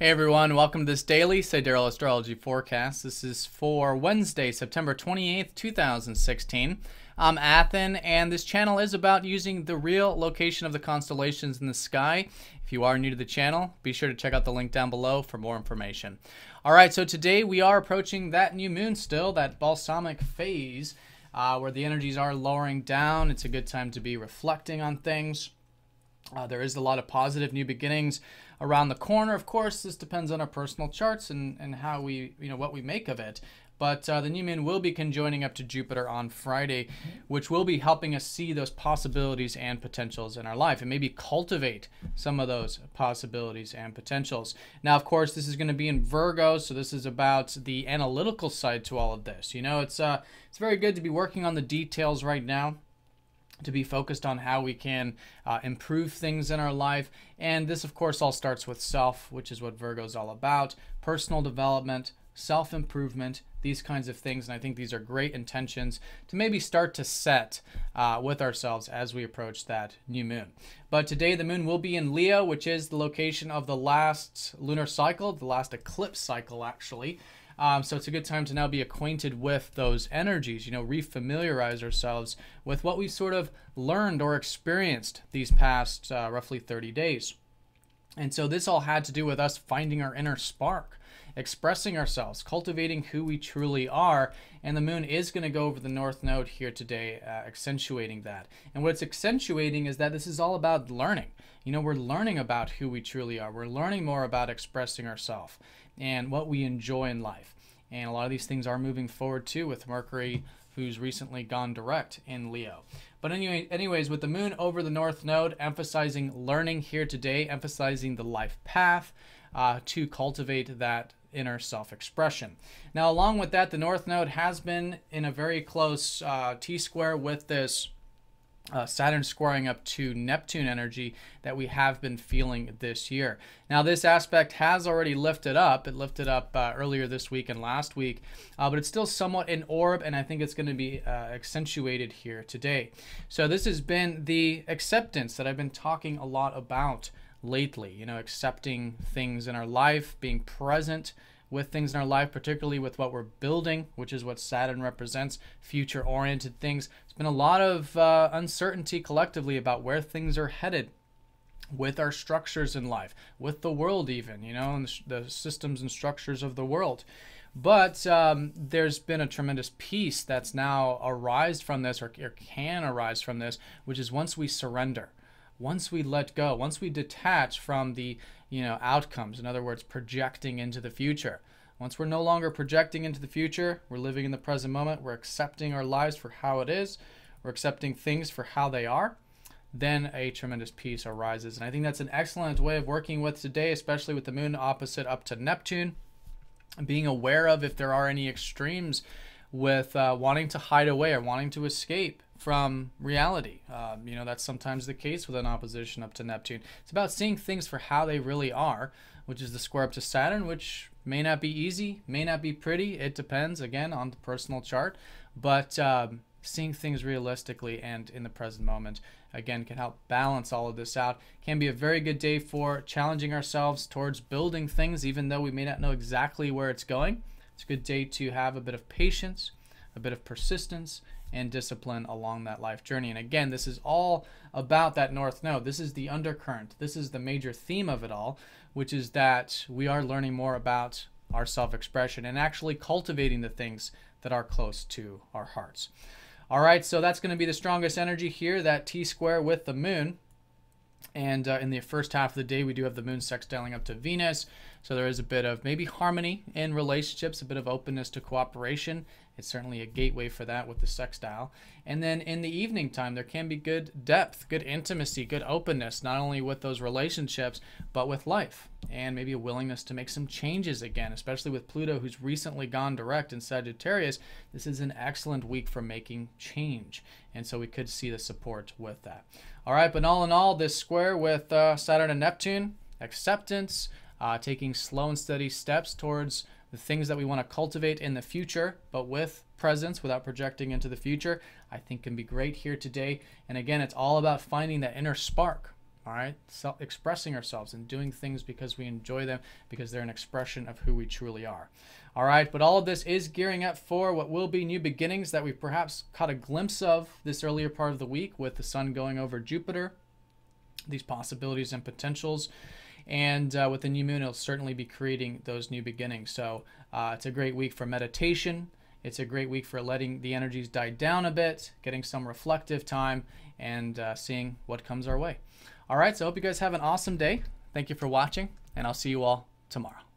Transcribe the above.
Hey everyone, welcome to this daily Sidereal Astrology forecast. This is for Wednesday, September 28th, 2016. I'm Athen, and this channel is about using the real location of the constellations in the sky. If you are new to the channel, be sure to check out the link down below for more information. Alright, so today we are approaching that new moon still, that balsamic phase, where the energies are lowering down. It's a good time to be reflecting on things. There is a lot of positive new beginnings around the corner. Of course, this depends on our personal charts and how we, what we make of it. But the new moon will be conjoining up to Jupiter on Friday, which will be helping us see those possibilities and potentials in our life and maybe cultivate some of those possibilities and potentials. Now, of course, this is going to be in Virgo, so this is about the analytical side to all of this. It's very good to be working on the details right now, to be focused on how we can improve things in our life. And this, of course, all starts with self, which is what Virgo is all about. Personal development, self-improvement, these kinds of things. And I think these are great intentions to maybe start to set with ourselves as we approach that new moon. But today the moon will be in Leo, which is the location of the last lunar cycle, the last eclipse cycle, actually. So it's a good time to now be acquainted with those energies, refamiliarize ourselves with what we've sort of learned or experienced these past roughly 30 days. And so this all had to do with us finding our inner spark, expressing ourselves, cultivating who we truly are. And the moon is going to go over the North Node here today, accentuating that. And what it's accentuating is that this is all about learning. We're learning about who we truly are. We're learning more about expressing ourselves and what we enjoy in life. And a lot of these things are moving forward too, with Mercury, who's recently gone direct in Leo. But anyways, with the moon over the North Node, emphasizing learning here today, emphasizing the life path to cultivate that inner self-expression. Now, along with that, the North Node has been in a very close T-square with this Saturn squaring up to Neptune energy that we have been feeling this year. Now, this aspect has already lifted up. It lifted up earlier this week and last week, but it's still somewhat in orb, and I think it's going to be accentuated here today. So this has been the acceptance that I've been talking a lot about lately, accepting things in our life, being present with things in our life, particularly with what we're building, which is what Saturn represents, future-oriented things. There's been a lot of uncertainty collectively about where things are headed with our structures in life, with the world even, and the systems and structures of the world. But there's been a tremendous peace that's now arised from this, or can arise from this, which is once we surrender. Once we let go, once we detach from the outcomes, in other words, projecting into the future. Once we're no longer projecting into the future, we're living in the present moment, we're accepting our lives for how it is, we're accepting things for how they are, then a tremendous peace arises. And I think that's an excellent way of working with today, especially with the moon opposite up to Neptune, and being aware of if there are any extremes with wanting to hide away or wanting to escape from reality. That's sometimes the case with an opposition up to Neptune. It's about seeing things for how they really are, which is the square up to Saturn, which may not be easy, may not be pretty. It depends, again, on the personal chart. But seeing things realistically and in the present moment, again, can help balance all of this out. Can be a very good day for challenging ourselves towards building things, even though we may not know exactly where it's going. It's a good day to have a bit of patience, a bit of persistence, and discipline along that life journey. And again, this is all about that North Node. This is the undercurrent. This is the major theme of it all, which is that we are learning more about our self-expression and actually cultivating the things that are close to our hearts. All right, so that's going to be the strongest energy here, that T-square with the moon. And in the first half of the day, we do have the moon sextiling up to Venus. So there is a bit of maybe harmony in relationships, a bit of openness to cooperation. It's certainly a gateway for that with the sextile. And then in the evening time, there can be good depth, good intimacy, good openness, not only with those relationships, but with life. And maybe a willingness to make some changes again, especially with Pluto, who's recently gone direct in Sagittarius. This is an excellent week for making change. And so we could see the support with that. All right, but all in all, this square with Saturn and Neptune, acceptance, taking slow and steady steps towards the things that we want to cultivate in the future, but with presence, without projecting into the future, I think can be great here today. And again, it's all about finding that inner spark, All right, expressing ourselves and doing things because we enjoy them, because they're an expression of who we truly are. All right, but all of this is gearing up for what will be new beginnings that we've perhaps caught a glimpse of this earlier part of the week with the sun going over Jupiter, these possibilities and potentials. And with the new moon, it'll certainly be creating those new beginnings. So it's a great week for meditation. It's a great week for letting the energies die down a bit, getting some reflective time, and seeing what comes our way. All right, so I hope you guys have an awesome day. Thank you for watching, and I'll see you all tomorrow.